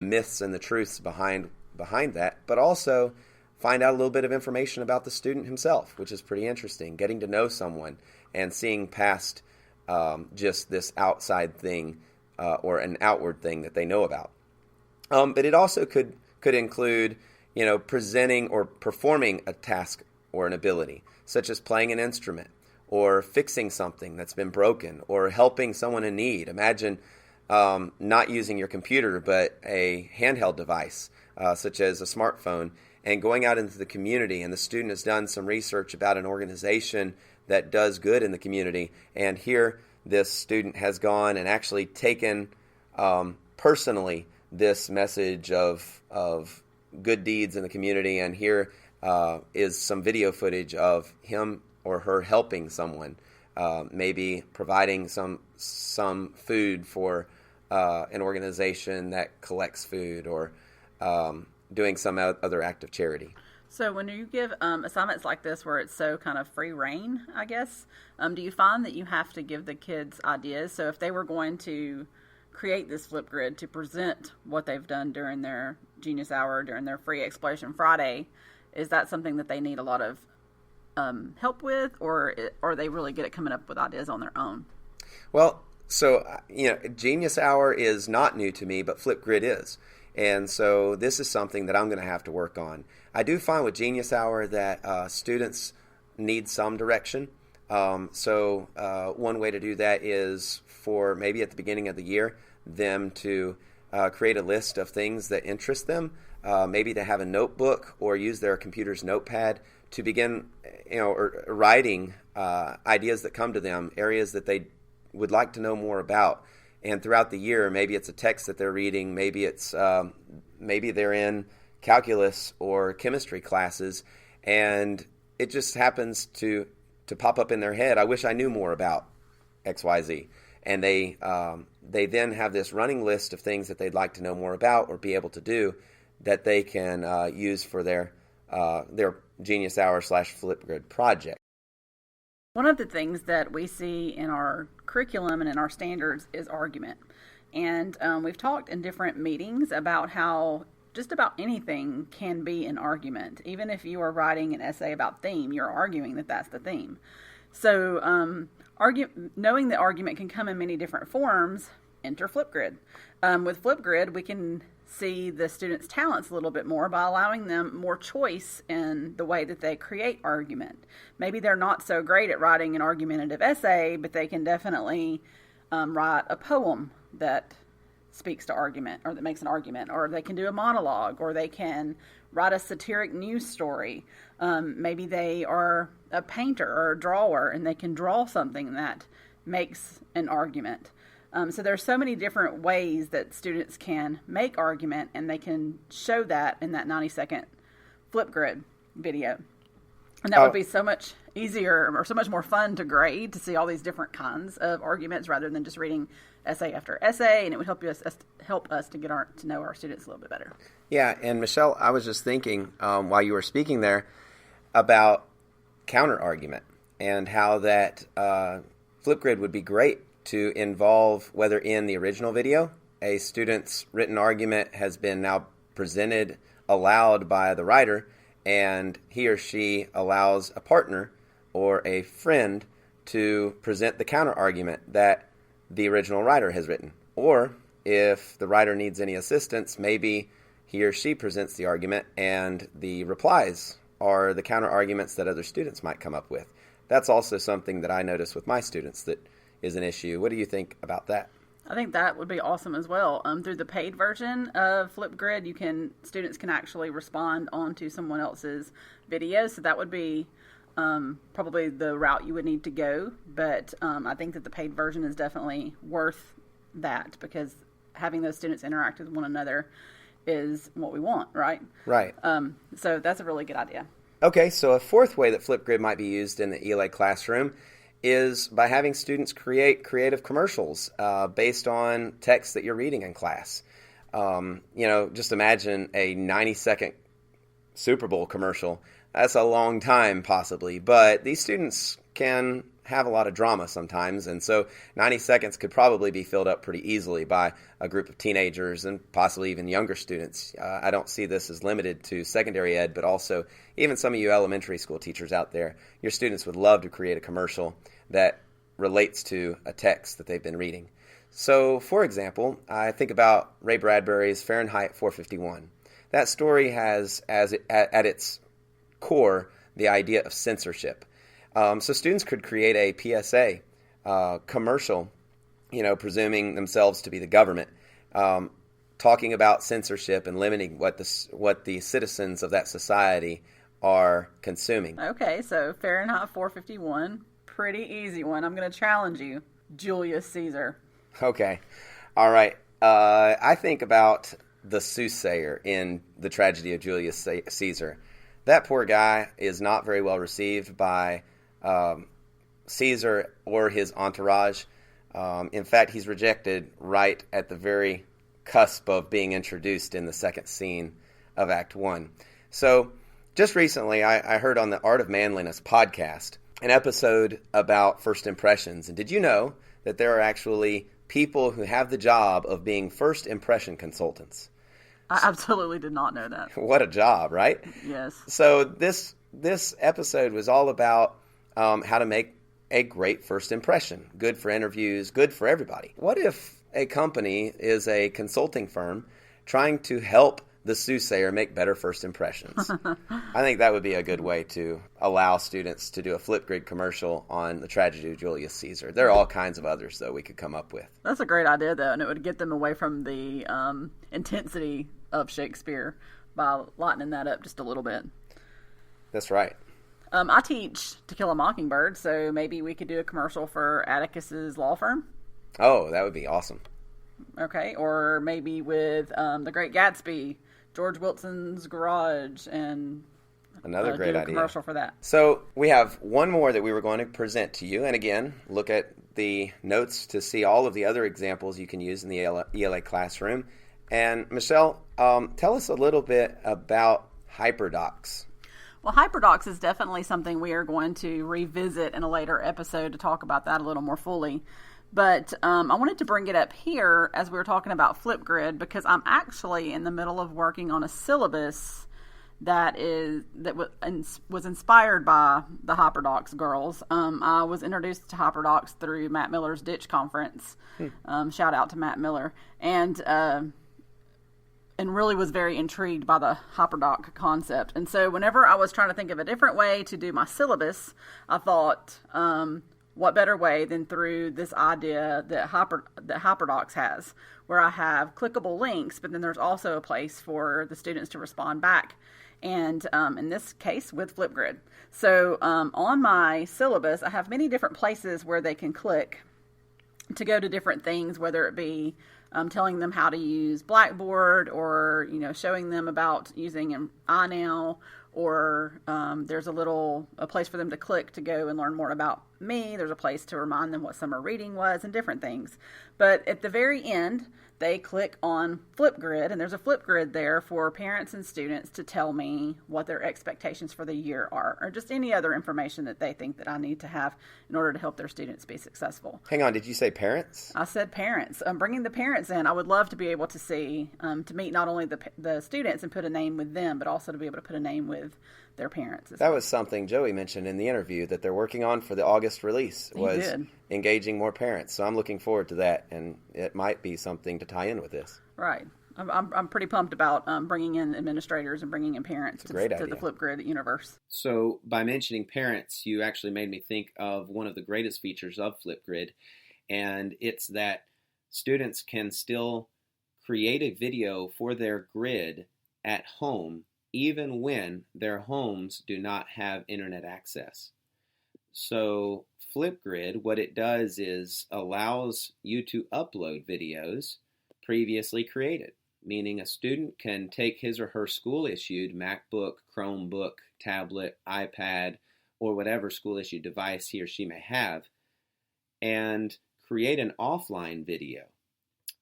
myths and the truths behind that, but also find out a little bit of information about the student himself, which is pretty interesting. Getting to know someone and seeing past just this outside thing or an outward thing that they know about. But it also could include, presenting or performing a task or an ability, such as playing an instrument or fixing something that's been broken or helping someone in need. Imagine not using your computer, but a handheld device, such as a smartphone, and going out into the community, and the student has done some research about an organization that does good in the community, and here this student has gone and actually taken personally this message of good deeds in the community, and here is some video footage of him or her helping someone, maybe providing some food for an organization that collects food, or doing some other act of charity. So when you give assignments like this where it's so kind of free reign, I guess, do you find that you have to give the kids ideas? So if they were going to create this Flipgrid to present what they've done during their Genius Hour, during their free Exploration Friday, is that something that they need a lot of help with, or they really good at coming up with ideas on their own? Well, so, Genius Hour is not new to me, but Flipgrid is. And so this is something that I'm going to have to work on. I do find with Genius Hour that students need some direction. So one way to do that is for maybe at the beginning of the year, them to create a list of things that interest them, maybe to have a notebook or use their computer's notepad to begin, or writing ideas that come to them, areas that they would like to know more about. And throughout the year, maybe it's a text that they're reading, maybe it's maybe they're in calculus or chemistry classes, and it just happens to pop up in their head. I wish I knew more about XYZ, and they then have this running list of things that they'd like to know more about or be able to do that they can use for their Genius Hour / Flipgrid project. One of the things that we see in our curriculum and in our standards is argument. And we've talked in different meetings about how just about anything can be an argument. Even if you are writing an essay about theme, you're arguing that that's the theme. So knowing that argument can come in many different forms, enter Flipgrid. With Flipgrid, we can see the students' talents a little bit more by allowing them more choice in the way that they create argument. Maybe they're not so great at writing an argumentative essay, but they can definitely write a poem that speaks to argument, or that makes an argument, or they can do a monologue, or they can write a satiric news story. Maybe they are a painter or a drawer, and they can draw something that makes an argument. So there's so many different ways that students can make argument, and they can show that in that 90-second Flipgrid video. And that would be so much easier or so much more fun to grade, to see all these different kinds of arguments rather than just reading essay after essay, and it would help us to get to know our students a little bit better. Yeah, and Michelle, I was just thinking while you were speaking there about counter argument and how that Flipgrid would be great to involve, whether in the original video, a student's written argument has been now presented aloud by the writer, and he or she allows a partner or a friend to present the counter argument that the original writer has written. Or if the writer needs any assistance, maybe he or she presents the argument and the replies are the counter arguments that other students might come up with. That's also something that I notice with my students that is an issue. What do you think about that? I think that would be awesome as well. Through the paid version of Flipgrid, students can actually respond onto someone else's video. So that would be probably the route you would need to go. But I think that the paid version is definitely worth that, because having those students interact with one another is what we want, right? Right. So that's a really good idea. Okay, so a fourth way that Flipgrid might be used in the ELA classroom is by having students create creative commercials based on text that you're reading in class. Just imagine a 90-second Super Bowl commercial. That's a long time, possibly, but these students can have a lot of drama sometimes, and so 90 seconds could probably be filled up pretty easily by a group of teenagers and possibly even younger students. I don't see this as limited to secondary ed, but also even some of you elementary school teachers out there. Your students would love to create a commercial that relates to a text that they've been reading. So, for example, I think about Ray Bradbury's Fahrenheit 451. That story has at its core the idea of censorship. So students could create a PSA commercial, presuming themselves to be the government, talking about censorship and limiting what the citizens of that society are consuming. Okay, so Fahrenheit 451, pretty easy one. I'm going to challenge you, Julius Caesar. Okay, all right. I think about the soothsayer in the tragedy of Julius Caesar. That poor guy is not very well received by Caesar or his entourage. In fact, he's rejected right at the very cusp of being introduced in the second scene of Act 1. So just recently, I heard on the Art of Manliness podcast an episode about first impressions. And did you know that there are actually people who have the job of being first impression consultants? I absolutely did not know that. What a job, right? Yes. So this episode was all about how to make a great first impression. Good for interviews, good for everybody. What if a company is a consulting firm trying to help the soothsayer make better first impressions? I think that would be a good way to allow students to do a Flipgrid commercial on the tragedy of Julius Caesar. There are all kinds of others, though, we could come up with. That's a great idea, though, and it would get them away from the intensity of Shakespeare by lightening that up just a little bit. That's right. I teach To Kill a Mockingbird, so maybe we could do a commercial for Atticus's law firm. Oh, that would be awesome. Okay, or maybe with The Great Gatsby, George Wilson's Garage, and another great do a idea. Commercial for that. So we have one more that we were going to present to you, and again, look at the notes to see all of the other examples you can use in the ELA classroom. And Michelle, tell us a little bit about hyperdocs. Well, hyperdocs is definitely something we are going to revisit in a later episode to talk about that a little more fully. But I wanted to bring it up here as we were talking about Flipgrid because I'm actually in the middle of working on a syllabus that was inspired by the Hyperdocs girls. I was introduced to Hyperdocs through Matt Miller's Ditch Conference. Shout out to Matt Miller. And really was very intrigued by the hyperdoc concept. And so whenever I was trying to think of a different way to do my syllabus, I thought, what better way than through this idea that hyperdocs has, where I have clickable links, but then there's also a place for the students to respond back. And in this case, with Flipgrid. So on my syllabus, I have many different places where they can click to go to different things, whether it be telling them how to use Blackboard or, showing them about using iNow, or there's a place for them to click to go and learn more about me. There's a place to remind them what summer reading was and different things. But at the very end, they click on Flipgrid, and there's a Flipgrid there for parents and students to tell me what their expectations for the year are, or just any other information that they think that I need to have in order to help their students be successful. Hang on, did you say parents? I said parents. Bringing the parents in, I would love to be able to see, to meet not only the students and put a name with them, but also to be able to put a name with their parents. That was something Joey mentioned in the interview that they're working on for the August release, was engaging more parents. So I'm looking forward to that, and it might be something to tie in with this. Right. I'm pretty pumped about bringing in administrators and bringing in parents to the Flipgrid universe. So by mentioning parents, you actually made me think of one of the greatest features of Flipgrid, and it's that students can still create a video for their grid at home even when their homes do not have internet access. So Flipgrid, what it does is allows you to upload videos previously created, meaning a student can take his or her school-issued MacBook, Chromebook, tablet, iPad, or whatever school-issued device he or she may have, and create an offline video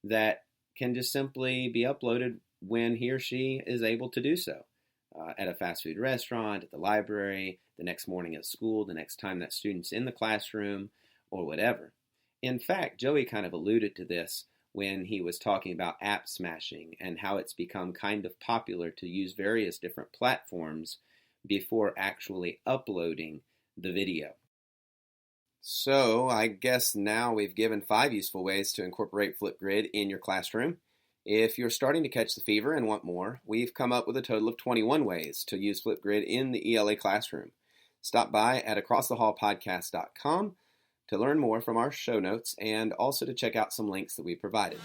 that can just simply be uploaded when he or she is able to do so. at a fast food restaurant, at the library, the next morning at school, the next time that student's in the classroom, or whatever. In fact, Joey kind of alluded to this when he was talking about app smashing and how it's become kind of popular to use various different platforms before actually uploading the video. So I guess now we've given 5 useful ways to incorporate Flipgrid in your classroom. If you're starting to catch the fever and want more, we've come up with a total of 21 ways to use Flipgrid in the ELA classroom. Stop by at acrossthehallpodcast.com to learn more from our show notes and also to check out some links that we provided.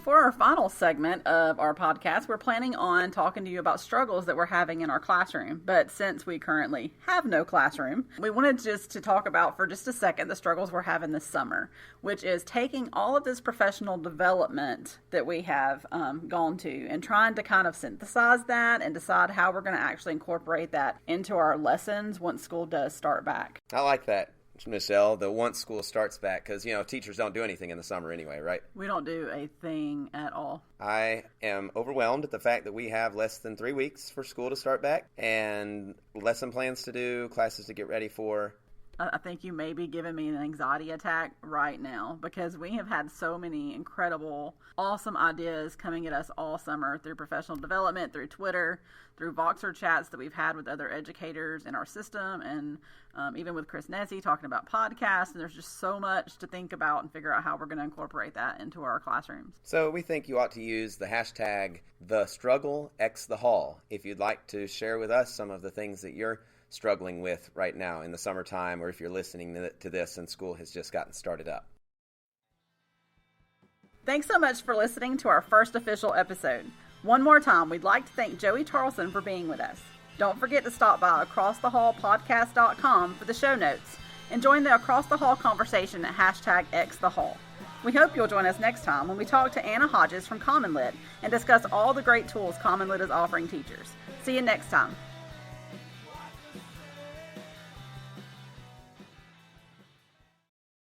For our final segment of our podcast, we're planning on talking to you about struggles that we're having in our classroom. But since we currently have no classroom, we wanted just to talk about for just a second the struggles we're having this summer, which is taking all of this professional development that we have gone to and trying to kind of synthesize that and decide how we're going to actually incorporate that into our lessons once school does start back. I like that, Michelle, the once school starts back, because, teachers don't do anything in the summer anyway, right? We don't do a thing at all. I am overwhelmed at the fact that we have less than 3 weeks for school to start back and lesson plans to do, classes to get ready for. I think you may be giving me an anxiety attack right now because we have had so many incredible, awesome ideas coming at us all summer through professional development, through Twitter, through Voxer chats that we've had with other educators in our system, and even with Chris Nessie talking about podcasts. And there's just so much to think about and figure out how we're going to incorporate that into our classrooms. So we think you ought to use the hashtag #TheStruggleXTheHall if you'd like to share with us some of the things that you're struggling with right now in the summertime, or if you're listening to this and school has just gotten started up. Thanks so much for listening to our first official episode. One more time, we'd like to thank Joey Taralson for being with us. Don't forget to stop by acrossthehallpodcast.com for the show notes and join the Across the Hall conversation at #XTheHall. We hope you'll join us next time when we talk to Anna Hodges from Common Lit and discuss all the great tools Common Lit is offering teachers. See you next time.